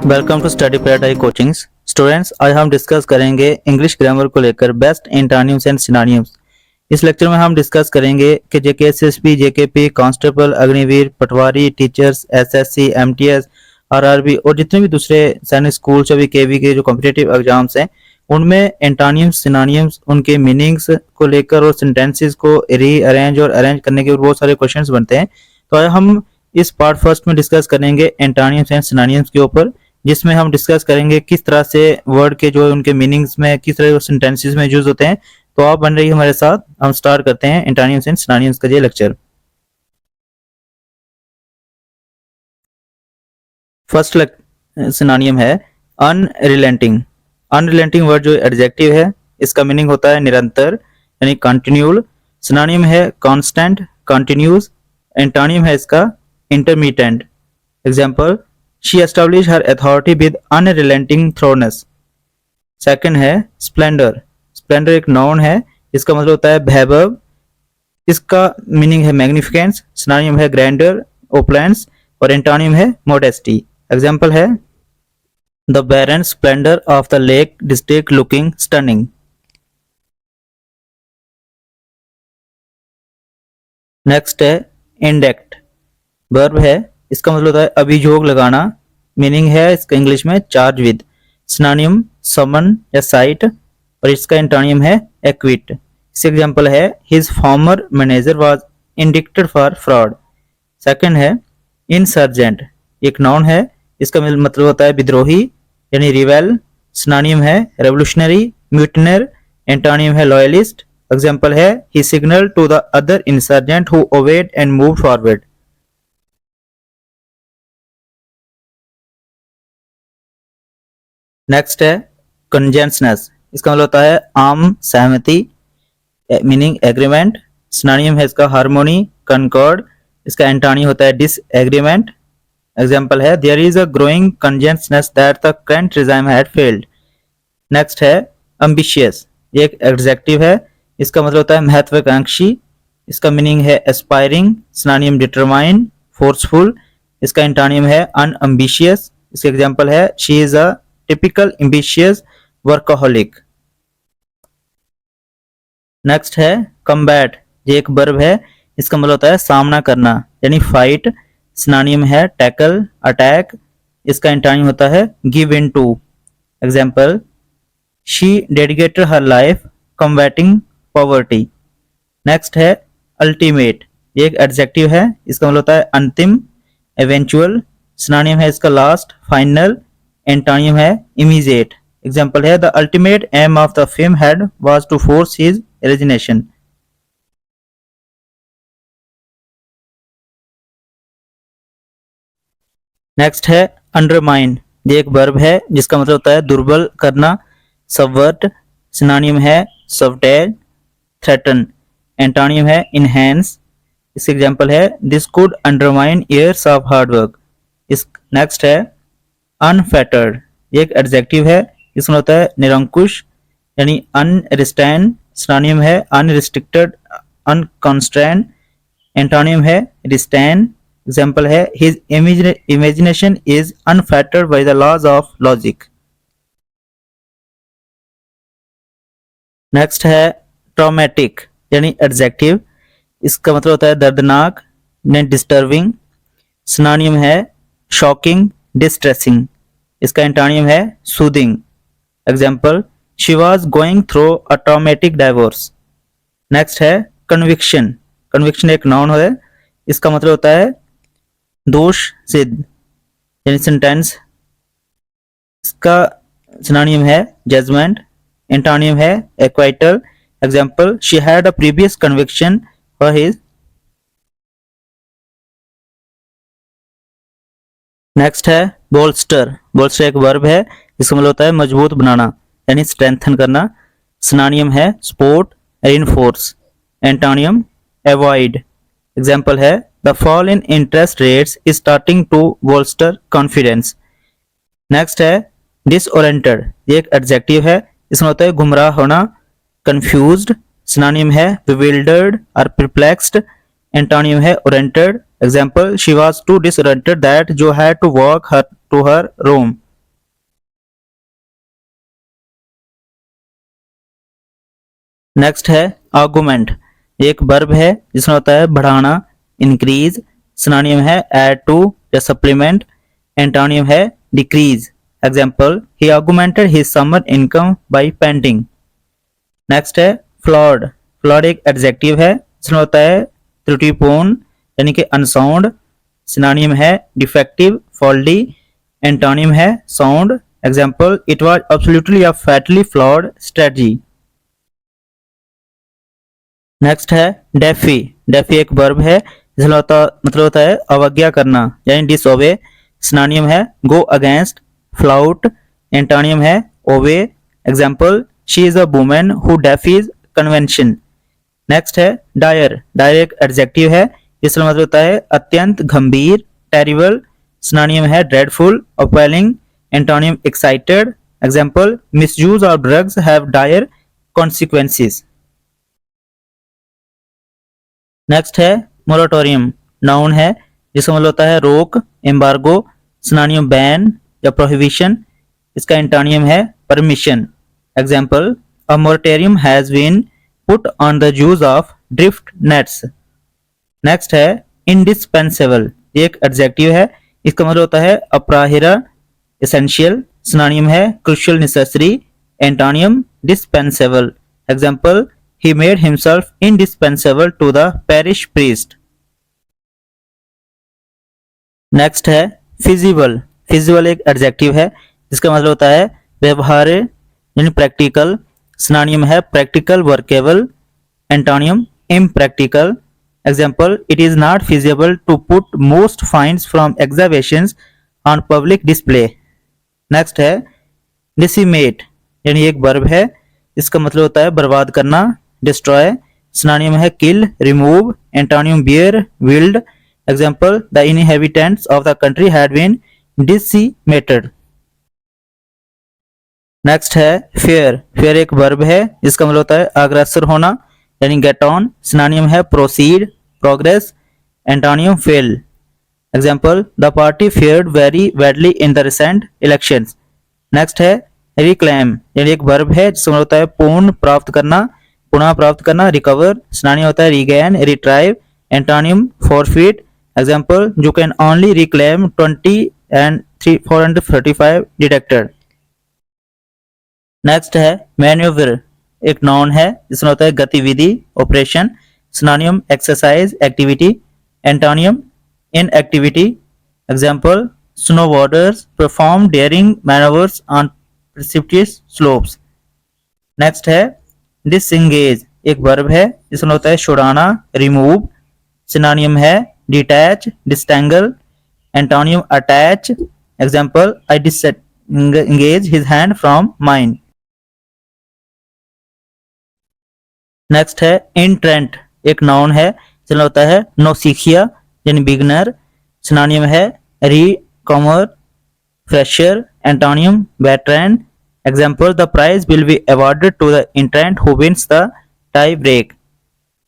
Welcome to Study Paradise Coachings. Students, आज हम discuss करेंगे इंग्लिश ग्रामर को लेकर बेस्ट एंटोनिम्स एंड सिनोनिम्स। इस लेक्चर में हम डिस्कस करेंगे कि JK SSB, JKP, constable, Agniveer, patwari, teachers, SSC, MTS, RRB और जितने भी दूसरे सैनिक स्कूल सभी केवी के जो कॉम्पिटिटिव एग्जाम्स हैं उनमें एंटोनिम्स, सिनोनिम्स, उनके मीनिंग्स को लेकर और सेंटेंसेस को रीअरेंज और अरेंज करने के बहुत सारे क्वेश्चंस बनते हैं। तो आज हम इस पार्ट फर्स्ट में डिस्कस करेंगे एंटोनिम्स एंड सिनोनिम्स के ऊपर, जिसमें हम डिस्कस करेंगे किस तरह से वर्ड के जो उनके मीनिंग्स में किस तरह सेंटेंसेस में यूज होते हैं। तो आप बन रही हमारे साथ, हम स्टार्ट करते हैं एंटोनिम्स एंड सिनोनिम्स का ये लेक्चर। फर्स्ट सिनोनिम है अनरिलेंटिंग। अनरिलेंटिंग वर्ड जो एडजेक्टिव है, इसका मीनिंग होता है निरंतर यानी कंटिन्यूअल। सिनोनिम है कांस्टेंट, कंटिन्यूस। एंटोनिम है इसका intermittent. Example, she established her authority with unrelenting thoroughness। Second है स्प्लेंडर। स्प्लेंडर एक नाउन है, इसका मतलब होता है वैभव। इसका मीनिंग है मैग्निफिकेंस। सिनोनिम है ग्रैंडर, ओपुलेंस और एंटोनिम है मोडेस्टी। एग्जांपल है the barren splendour of the lake district looking stunning. Next है इंडेक्ट। वर्ब है, इसका मतलब होता है अभियोग लगाना। मीनिंग है इसका इंग्लिश में चार्ज विद। सिनोनिम समन या साइट और इसका एंटोनिम है एक्विट। इसका एग्जांपल है his former manager was indicted for fraud. Second है इंसर्जेंट। एक नाउन है, इसका मतलब होता है विद्रोही यानी रिवेल। सिनोनिम है रेवोल्यूशनरी, म्यूटिनर। एंटोनिम है लॉयलिस्ट। एग्जांपल है he signal to the other insurgent who obeyed and moved forward. Next है कंजेंसनेस। इसका मतलब होता है आम सहमति, मीनिंग एग्रीमेंट। सिनोनिम है इसका हार्मोनी, कंकॉर्ड। इसका एंटोनिम होता है डिसएग्रीमेंट। एग्जांपल है there is a growing consensus that the current regime had failed. Next है एम्बिशियस। ये एक एडजेक्टिव है, इसका मतलब होता है महत्वाकांक्षी। इसका मीनिंग है एस्पायरिंग। Synonym determine, forceful. इसका एंटोनिम है अनएम्बिशियस। इसका एग्जांपल है she is a typical ambitious workaholic. Next है कम्बैट। ये एक वर्ब है, इसका मतलब होता है सामना करना यानी फाइट। सिनोनिम है टैकल, अटैक। इसका एंटोनिम होता है give in to. Example she dedicated her life combating poverty. Next है अल्टीमेट। ये एक एडजेक्टिव है, इसका मतलब होता है अंतिम, एवेंचुअल। सिनोनिम है इसका लास्ट, फाइनल। एंटोनिम है इमीडिएट। एग्जांपल है the ultimate aim of the film head was to force his resignation. Next है अंडरमाइन। ये एक वर्ब है, जिसका मतलब होता है दुर्बल करना, सबवर्ट। सिनोनिम है सबटेज, थ्रेटन। एंटोनिम है इनहेंस। इसका एग्जांपल है this could undermine years of hard work. इस नेक्स्ट है अनफेटर्ड। ये एक एडजेक्टिव है, इसमें होता है निरंकुश यानी अनरिस्ट्रेन्ड। सिनोनिम है अनरिस्ट्रिक्टेड, अनकॉन्स्ट्रेन्ड। एंटोनिम है रिस्ट्रेन। एग्जांपल है his imagination is unfettered by the laws of logic. Next है ट्रॉमेटिक यानी एडजेक्टिव, इसका मतलब होता है दर्दनाक, डिस्टर्बिंग। सिनोनिम है शॉकिंग, डिस्ट्रेसिंग। इसका एंटोनिम है soothing. Example she was going through a traumatic divorce. Next है कन्विक्शन। कन्विक्शन एक नाउन है, इसका मतलब होता है दोष सिद्ध यानी सेंटेंस। इसका सिनोनिम है जजमेंट। एंटोनिम है acquittal. Example she had a previous conviction for his. Next है बोल्स्टर। बोल्स्टर एक वर्ब है, इसका मतलब होता है मजबूत बनाना यानी स्ट्रेंथन करना। सिनोनिम है support, reinforce. Antonym avoid. Example है the fall in interest rates is starting to bolster confidence. Next है डिसओरिएंटेड। ये एक एडजेक्टिव है, इसमें होता है गुमराह होना, कंफ्यूज्ड। सिनोनिम है bewildered और perplexed। एंटोनिम है oriented. Example, she was too disoriented that Joe had to walk her to her room. Next है आर्गुमेंट, एक वर्ब है जिसमें होता है बढ़ाना, इंक्रीज। सिनोनिम है ऐड टू या सप्लीमेंट। एंटोनिम है decrease. Example, he augmented his summer income by painting. Next है फ्लॉड, फ्लॉड एक एडजेक्टिव है जिसमें होता है त्रुटिपूर्ण यानी कि अनसाउंड। सिनोनिम है डिफेक्टिव, फॉल्टी। एंटोनिम है sound. Example, it was absolutely a fatally flawed strategy. Next है डेफी, डेफी एक वर्ब है जिसमें मतलब होता है अवज्ञा करना यानी डिसओबे। सिनोनिम है गो अगेंस्ट, फ्लाउट। एंटोनिम है obey. Example, she is a woman who defies convention. Next है डायर, डायर एक एडजेक्टिव है इसका मतलब होता है अत्यंत गंभीर, टेरिबल। सिनोनिम है dreadful, appalling. Antonym excited. Example, misuse of drugs have dire consequences. Next है मोराटोरियम, नाउन है जिसका मतलब होता है रोक, एम्बार्गो। सिनोनिम बैन या प्रोहिबिशन। इसका एंटोनिम है permission. Example, a moratorium has been put on the use of drift nets. Next है इंडिस्पेंसेबल, ये एक एडजेक्टिव है इसका मतलब होता है अपराहिरा, एसेंशियल। सिनोनिम है crucial, necessary. Antonym dispensable. Example, he made himself indispensable to the parish priest। Next है फिजिबल, फिजिबल एक एडजेक्टिव है जिसका मतलब होता है व्यवहार्य यानी प्रैक्टिकल। सिनोनिम है practical, workable. Antonym impractical. Example, it is not feasible to put most finds from exhibitions on public display. Next है डिसिमेट, यानी एक वर्ब है इसका मतलब होता है बर्बाद करना, डिस्ट्रॉय। सिनोनिम है kill, remove. Antonym bear, build. Example, the inhabitants of the country had been decimated. Next है फेयर, फेयर एक वर्ब है इसका मतलब होता है अग्रसर होना यानी गेट ऑन। सिनोनिम है proceed, progress. Antonym fail. Example, the party fared very badly in the recent elections. Next है रिक्लेम, यानी एक वर्ब है जिसमें होता है पूर्ण प्राप्त करना, पुनः प्राप्त करना, रिकवर। सिनोनिम होता है regain, retrieve. Antonym forfeit. Example, you can only reclaim 20 and 435 deducted. Next है मैन्यूवर, एक नाउन है जिसमें होता है गतिविधि, operation. Synonym exercise, activity. Antonym inactivity. Example, snowboarders perform daring maneuvers on precipitous slopes। Next है डिसएंगेज, एक वर्ब है जिसमें होता है छुड़ाना, रिमूव। सिनोनिम है detach, disentangle. Antonym attach. Example, I disengage his hand from mine. Next है entrant, एक नाउन है जिसमें होता है नौसिखिया यानी बिगनर। सिनोनिम है newcomer, fresher. Antonym veteran. Example, the prize will be awarded to the entrant who wins the tie break.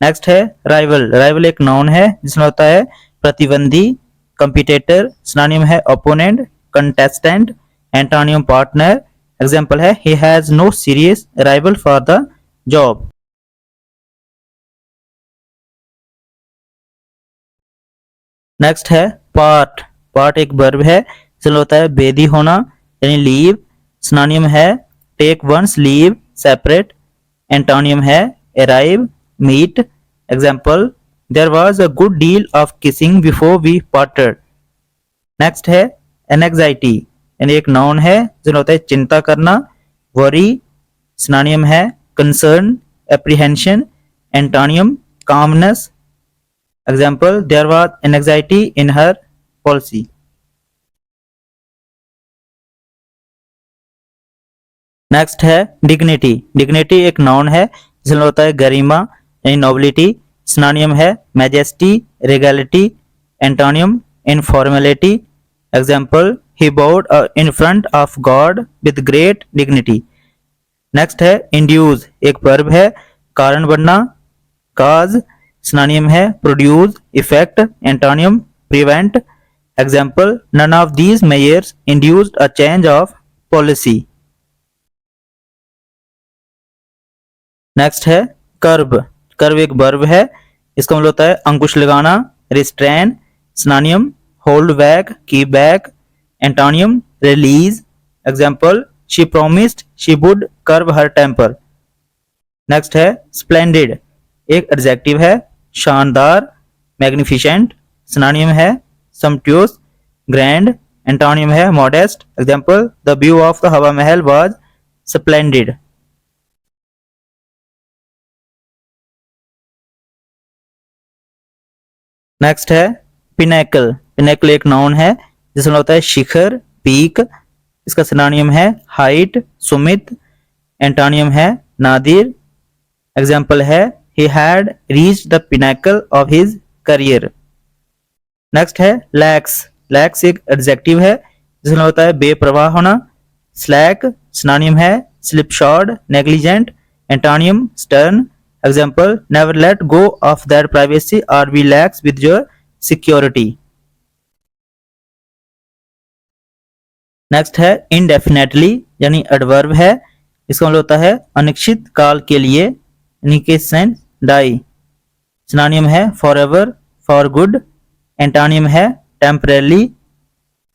Next है rival, rival एक नाउन है जिसमें होता है प्रतिद्वंदी, कंपिटेटर। सिनोनिम है opponent, contestant. Antonym partner. Example है he has no serious rival for the job. Next है पार्ट, पार्ट एक वर्ब है जिसमें होता है बेदी होना यानी लीव। सिनोनिम है take one's leave, separate. Antonym है arrive, meet. Example, there was a good deal of kissing before we parted. Next है एनेक्साइटी, यानी एक नाउन है जिसमें होता है चिंता करना, वरी। सिनोनिम है concern, apprehension. Antonym calmness. Example, there was anxiety in her policy। Next है डिग्निटी, डिग्निटी एक नाउन है जिसमें होता है गरिमा यानी नोबिलिटी। सिनोनिम है majesty, regality. Antonym informality. Example, he bowed in front of God with great dignity। Next है इंड्यूस, एक वर्ब है कारण बनना, काज। सिनोनिम है produce, effect. Antonym prevent. Example, none of these measures induced a change of policy. Next है curb. Curb एक verb है, इसका मतलब होता है अंकुश लगाना, restrain. Synonym hold back, keep back. Antonym release. Example she promised she would curb her temper. Next है स्प्लेंडिड, एक एडजेक्टिव है, शानदार, मैग्निफिसेंट। सिनोनिम है सम्प्टुअस, ग्रैंड। एंटोनियम है modest. Example the view of the Hawa Mahal was splendid. Next है pinnacle. Pinnacle एक noun है जिसमें होता है शिखर, पीक। इसका सिनोनिम है हाइट, सुमित। एंटोनियम है नादिर। एग्जाम्पल है he had reached the pinnacle of his career। Next है लैक्स। लैक्स एक एडजेक्टिव है जिसमें होता है बेप्रवाह होना। स्लैक सिनोनिम है slipshod, negligent. Antonym stern. Example never let go of that privacy or be lax with your security. Next है इनडेफिनेटली, यानी एडवर्ब है, इसका मतलब होता है अनिश्चित काल के लिए, यानी कि सेंस डाई। सिनोनिम है फॉरएवर, फॉर गुड। एंटोनियम है temporarily.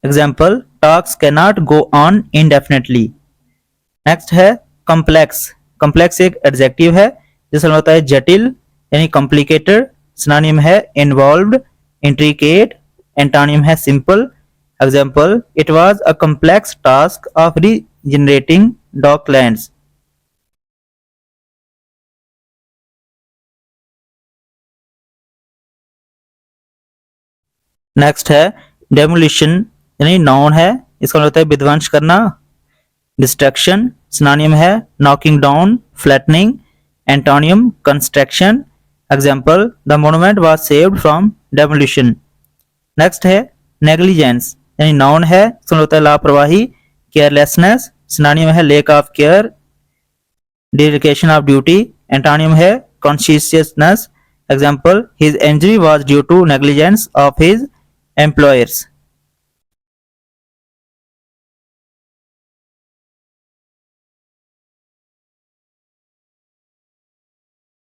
Example talks can not go on indefinitely. Next है कॉम्प्लेक्स। कॉम्प्लेक्स एक एडजेक्टिव है जिसमें होता है जटिल, यानी कॉम्प्लिकेटेड। सिनोनिम है इन्वॉल्व्ड, इंट्रिकेट। एंटोनियम है simple. Example it was a complex task of regenerating Docklands. Next है डेमोलिशन, यानी नाउन है, इसका मतलब होता है विध्वंस करना। डिस्ट्रक्शन सिनोनिम है knocking down, flattening. Antonym construction. Example the monument was saved from demolition. Next है नेग्लिजेंस, यानी नाउन है, इसका मतलब होता है लापरवाही, केयरलेसनेस। सिनोनिम है lack of care, dedication of duty. Antonym है consciousness. Example his injury was due to negligence of his employers।